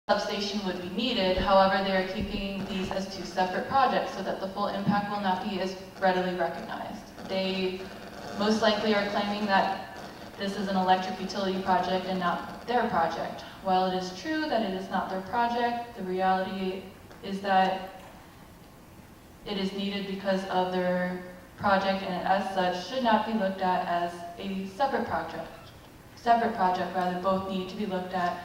substation would be needed. However, they are keeping these as two separate projects so that the full impact will not be as readily recognized. They most likely are claiming that this is an electric utility project and not their project. While it is true that it is not their project, the reality is that it is needed because of their project, and as such should not be looked at as a separate project. Rather, both need to be looked at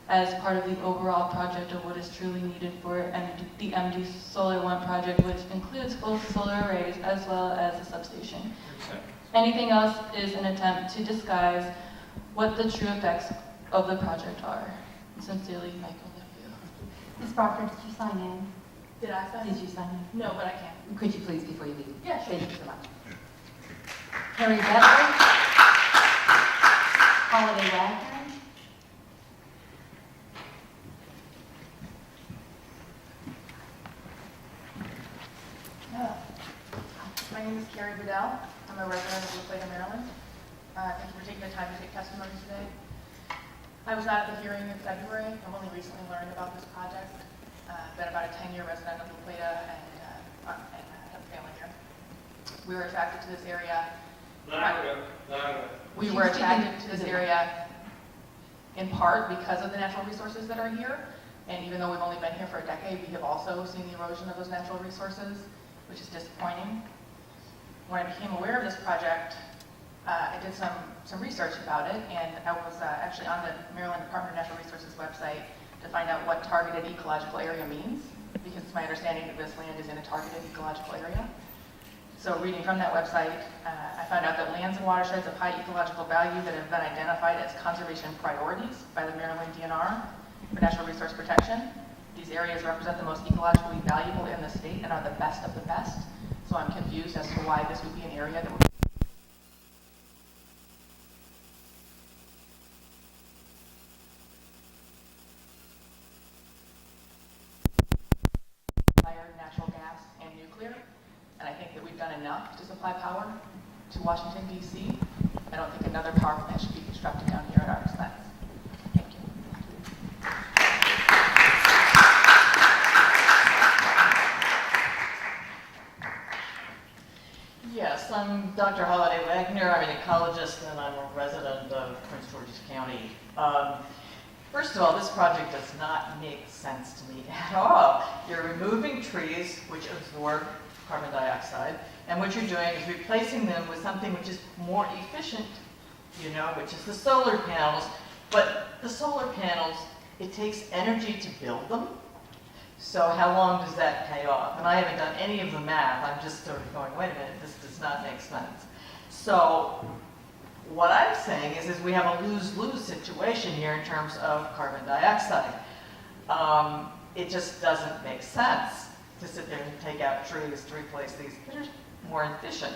as part of the overall project of what is truly needed for the MD Solar 1 project, which includes both solar arrays as well as a substation. Anything else is an attempt to disguise what the true effects of the project are. Sincerely, Michael. Ms. Proctor, did you sign in? Did I sign in? Did you sign in? No, but I can. Could you please before you leave? Yeah, sure. Thank you so much. Harry Bedford. Holiday Wagner. My name is Carrie Bedell. I'm a resident of La Plata, Maryland. Thank you for taking the time to take testimony today. I was not at the hearing in February. I've only recently learned about this project. Been about a 10-year resident of La Plata and have family here. We were attracted to this area. We were attracted to this area in part because of the natural resources that are here. And even though we've only been here for a decade, we have also seen the erosion of those natural resources, which is disappointing. When I became aware of this project, I did some research about it, and I was actually on the Maryland Department of Natural Resources website to find out what targeted ecological area means, because it's my understanding that this land is in a targeted ecological area. So reading from that website, I found out that lands and watersheds of high ecological value that have been identified as conservation priorities by the Maryland DNR for natural resource protection. These areas represent the most ecologically valuable in the state and are the best of the best. So I'm confused as to why this would be an area that would fire, natural gas, and nuclear. And I think that we've done enough to supply power to Washington, D.C. I don't think another power plant should be constructed down here at our expense. Thank you. Yes, I'm Dr. Holiday Wagner. I'm an ecologist and I'm a resident of Prince George's County. First of all, this project does not make sense to me at all. You're removing trees which absorb carbon dioxide, and what you're doing is replacing them with something which is more efficient, which is the solar panels. But the solar panels, it takes energy to build them. So how long does that pay off? And I haven't done any of the math. I'm just sort of going, wait a minute, this does not make sense. So what I'm saying is we have a lose-lose situation here in terms of carbon dioxide. It just doesn't make sense to sit there and take out trees to replace these that are more efficient.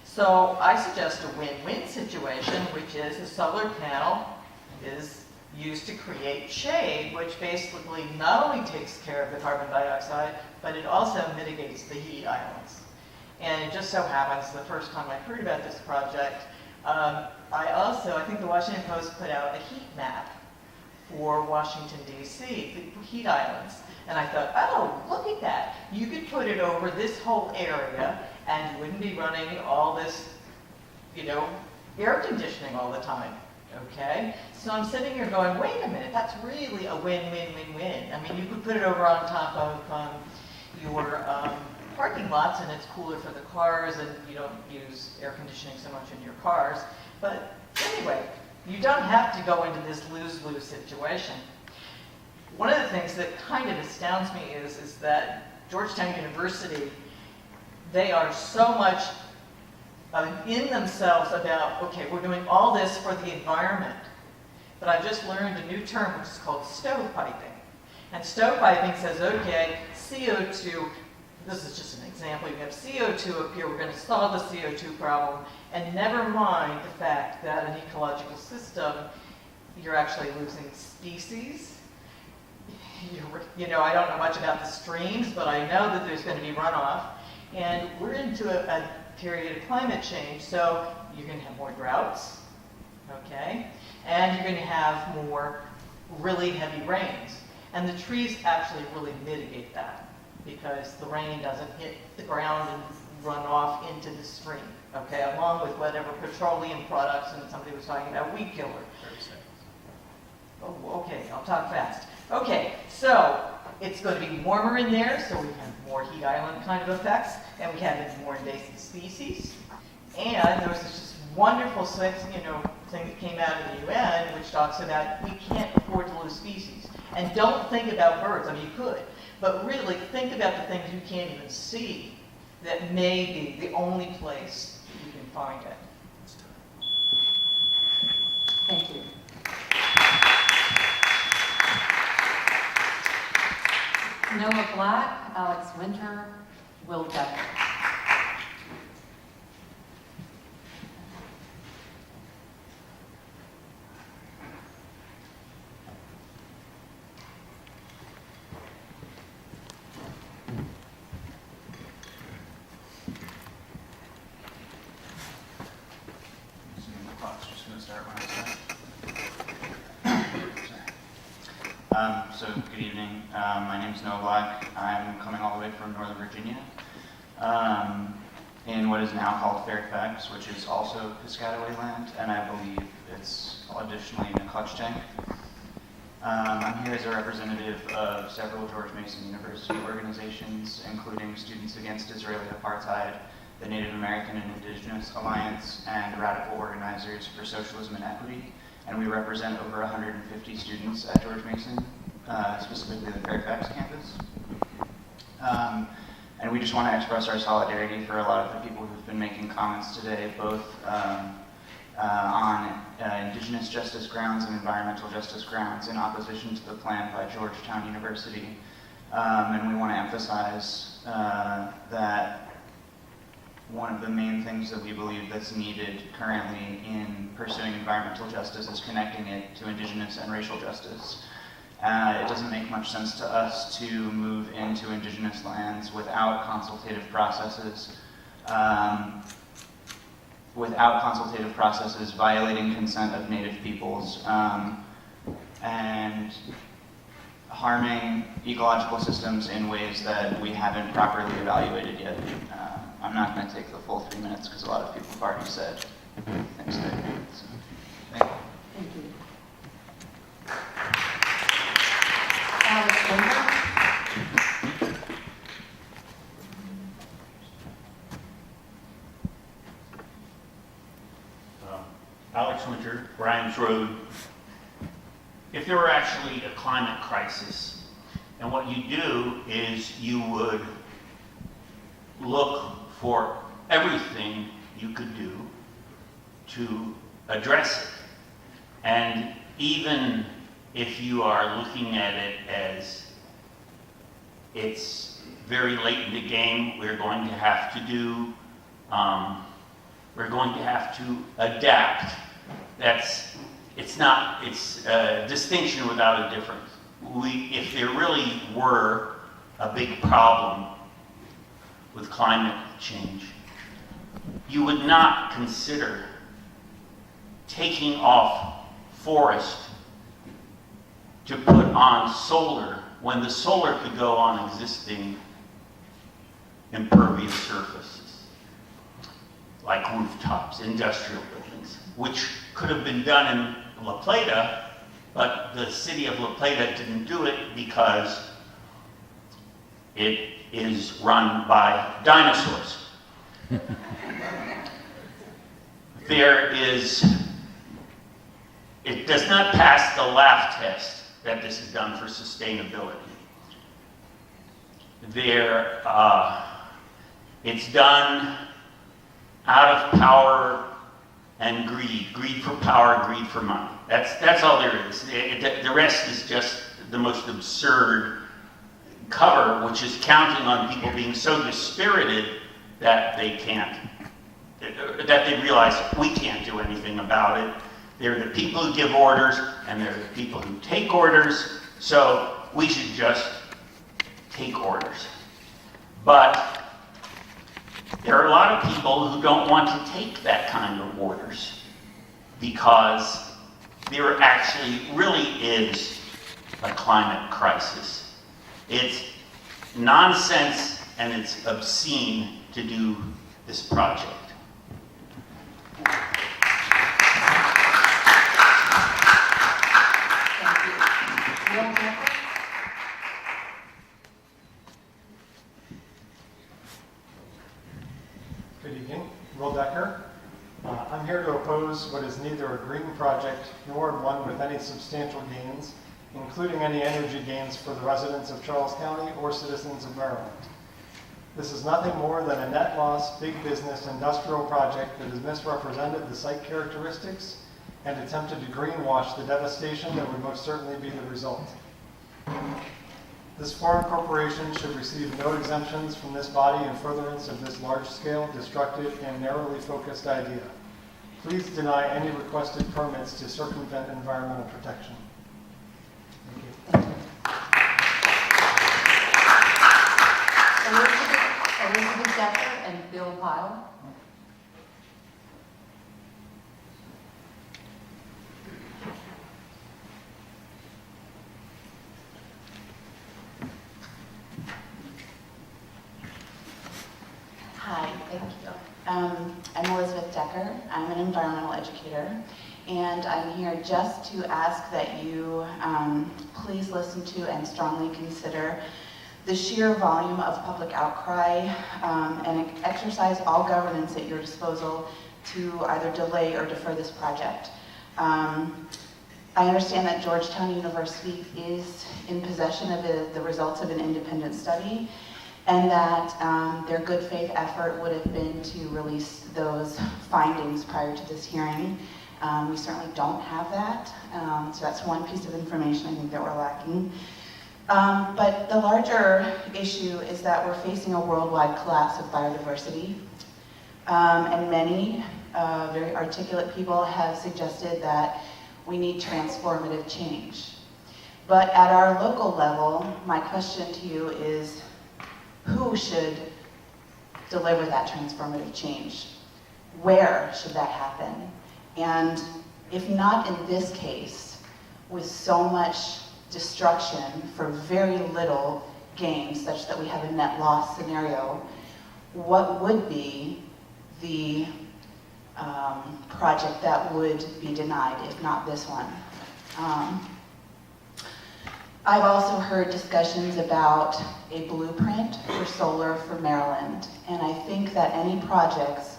So I suggest a win-win situation, which is a solar panel is used to create shade, which basically not only takes care of the carbon dioxide, but it also mitigates the heat islands. And it just so happens, the first time I heard about this project, I think the Washington Post put out a heat map for Washington, D.C., the heat islands. And I thought, oh, look at that. You could put it over this whole area, and you wouldn't be running all this, air conditioning all the time. Okay, so I'm sitting here going, wait a minute, that's really a win-win-win-win. I mean, you could put it over on top of your parking lots, and it's cooler for the cars, and you don't use air conditioning so much in your cars. But anyway, you don't have to go into this lose-lose situation. One of the things that kind of astounds me is that Georgetown University, they are so much in themselves about, okay, we're doing all this for the environment. But I've just learned a new term which is called stovepiping. And stovepiping says, okay, CO2, this is just an example, you have CO2 up here, we're going to solve the CO2 problem, and never mind the fact that an ecological system, you're actually losing species. I don't know much about the streams, but I know that there's going to be runoff. And we're into a period of climate change, so you're going to have more droughts, okay? And you're going to have more really heavy rains. And the trees actually really mitigate that because the rain doesn't hit the ground and run off into the stream, okay, along with whatever petroleum products, and somebody was talking about weed killer. Oh, okay, I'll talk fast. Okay, so it's going to be warmer in there, so we have more heat island kind of effects, and we have more invasive species. And there was this wonderful thing that came out of the UN, which talks about we can't afford to lose species. And don't think about birds. I mean, you could, but really think about the things you can't even see that may be the only place you can find it. Thank you. Noah Black, Alex Winter, Will Decker. So good evening. My name is Noah Black. I'm coming all the way from Northern Virginia, in what is now called Fairfax, which is also Piscataway land, and I believe it's additionally Nacotchtank. I'm here as a representative of several George Mason University organizations, including Students Against Israeli Apartheid, the Native American and Indigenous Alliance, and Radical Organizers for Socialism and Equity. And we represent over 150 students at George Mason, specifically the Fairfax campus. And we just want to express our solidarity for a lot of the people who've been making comments today, both on Indigenous justice grounds and environmental justice grounds in opposition to the plan by Georgetown University. And we want to emphasize that one of the main things that we believe that's needed currently in pursuing environmental justice is connecting it to Indigenous and racial justice. It doesn't make much sense to us to move into Indigenous lands without consultative processes, violating consent of Native peoples, and harming ecological systems in ways that we haven't properly evaluated yet. I'm not going to take the full 3 minutes because a lot of people have already said things there. So, thank you. Thank you. Alex Winter. Alex Winter, Grimes Road. If there were actually a climate crisis, and what you do is you would look for everything you could do to address it. And even if you are looking at it as it's very late in the game, we're going to have to do, we're going to have to adapt. It's a distinction without a difference. If there really were a big problem with climate change, you would not consider taking off forest to put on solar when the solar could go on existing impervious surfaces, like rooftops, industrial buildings, which could have been done in La Plata, but the city of La Plata didn't do it because it is run by dinosaurs. It does not pass the laugh test that this is done for sustainability. It's done out of power and greed for power, greed for money. That's all there is. The rest is just the most absurd cover, which is counting on people being so dispirited that they can't, that they realize we can't do anything about it. They're the people who give orders, and they're the people who take orders, so we should just take orders. But there are a lot of people who don't want to take that kind of orders because there actually really is a climate crisis. It's nonsense and it's obscene to do this project. Thank you. Will Decker? Good evening, Will Decker. I'm here to oppose what is neither a green project nor one with any substantial gains, including any energy gains for the residents of Charles County or citizens of Maryland. This is nothing more than a net loss, big business industrial project that has misrepresented the site characteristics and attempted to greenwash the devastation that would most certainly be the result. This foreign corporation should receive no exemptions from this body in furtherance of this large-scale, destructive, and narrowly focused idea. Please deny any requested permits to circumvent environmental protection. Thank you. Elizabeth Decker and Bill Pyle. Hi, thank you. I'm Elizabeth Decker. I'm an environmental educator, and I'm here just to ask that you please listen to and strongly consider the sheer volume of public outcry and exercise all governance at your disposal to either delay or defer this project. I understand that Georgetown University is in possession of the results of an independent study, and that their good faith effort would have been to release those findings prior to this hearing. We certainly don't have that, so that's one piece of information I think that we're lacking. But the larger issue is that we're facing a worldwide collapse of biodiversity, and many very articulate people have suggested that we need transformative change. But at our local level, my question to you is, who should deliver that transformative change? Where should that happen? And if not in this case, with so much destruction for very little gain, such that we have a net loss scenario, what would be the project that would be denied, if not this one? I've also heard discussions about a blueprint for solar for Maryland, and I think that any projects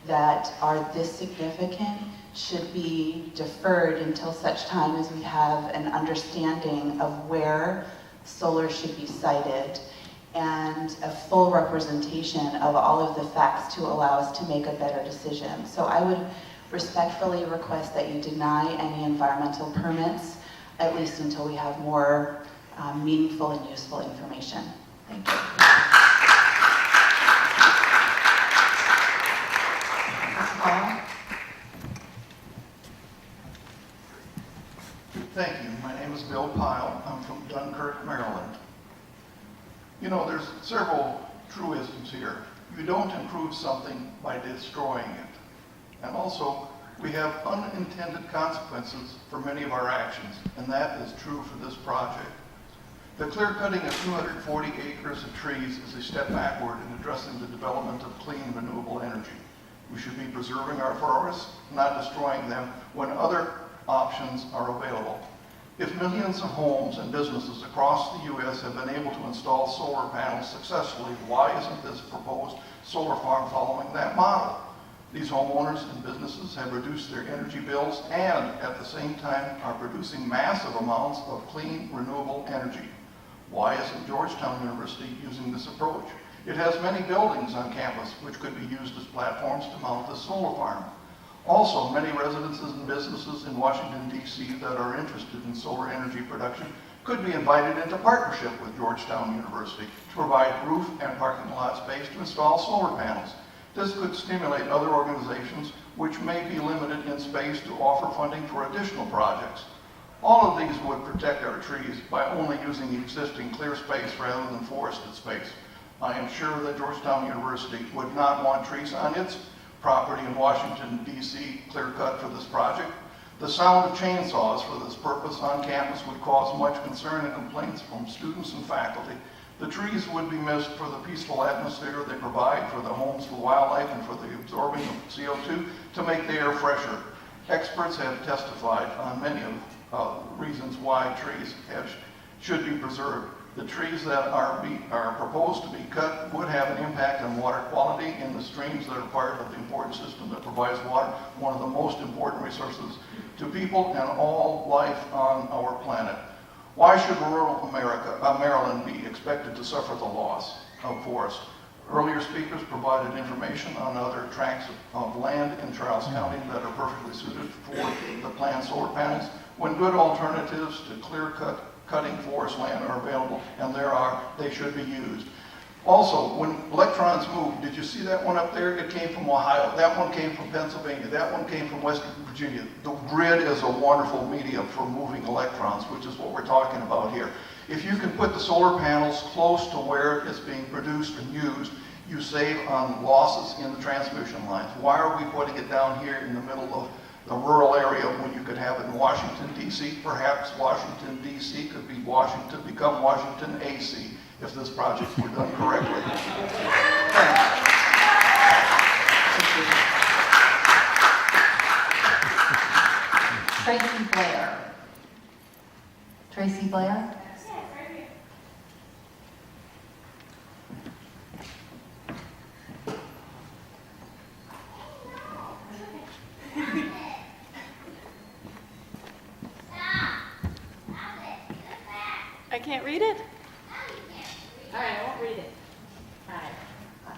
that are this significant should be deferred until such time as we have an understanding of where solar should be sited and a full representation of all of the facts to allow us to make a better decision. So I would respectfully request that you deny any environmental permits, at least until we have more meaningful and useful information. Thank you. Mr. Paul? Thank you. My name is Bill Pyle. I'm from Dunkirk, Maryland. You know, there's several truisms here. You don't improve something by destroying it. And also, we have unintended consequences for many of our actions, and that is true for this project. The clear cutting of 240 acres of trees is a step backward in addressing the development of clean, renewable energy. We should be preserving our forests, not destroying them when other options are available. If millions of homes and businesses across the U.S. have been able to install solar panels successfully, why isn't this proposed solar farm following that model? These homeowners and businesses have reduced their energy bills and at the same time are producing massive amounts of clean, renewable energy. Why isn't Georgetown University using this approach? It has many buildings on campus which could be used as platforms to mount this solar farm. Also, many residences and businesses in Washington, D.C. that are interested in solar energy production could be invited into partnership with Georgetown University to provide roof and parking lot space to install solar panels. This could stimulate other organizations which may be limited in space to offer funding for additional projects. All of these would protect our trees by only using existing clear space rather than forested space. I am sure that Georgetown University would not want trees on its property in Washington, D.C. clear cut for this project. The sound of chainsaws for this purpose on campus would cause much concern and complaints from students and faculty. The trees would be missed for the peaceful atmosphere they provide, for the homes for wildlife, and for the absorbing of CO2 to make the air fresher. Experts have testified on many of reasons why trees should be preserved. The trees that are proposed to be cut would have an impact on water quality in the streams that are part of the important system that provides water, one of the most important resources to people and all life on our planet. Why should rural Maryland be expected to suffer the loss of forest? Earlier speakers provided information on other tracts of land in Charles County that are perfectly suited for the planned solar panels, when good alternatives to cutting forest land are available, and they should be used. Also, when electrons move, did you see that one up there? It came from Ohio. That one came from Pennsylvania. That one came from West Virginia. The grid is a wonderful medium for moving electrons, which is what we're talking about here. If you can put the solar panels close to where it's being produced and used, you save on losses in the transmission lines. Why are we putting it down here in the middle of the rural area when you could have it in Washington, D.C.? Perhaps Washington, D.C. could become Washington, A.C. if this project were done correctly. Tracy Blair. Tracy Blair? I can't read it? All right, I won't read it. All right.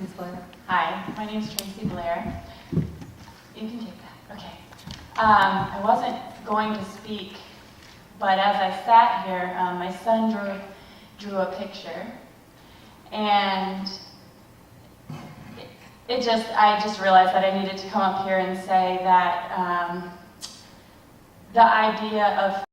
Ms. Blair? Hi, my name is Tracy Blair. You can take that, okay. I wasn't going to speak, but as I sat here, my son drew a picture, and I just realized that I needed to come up here and say that the idea of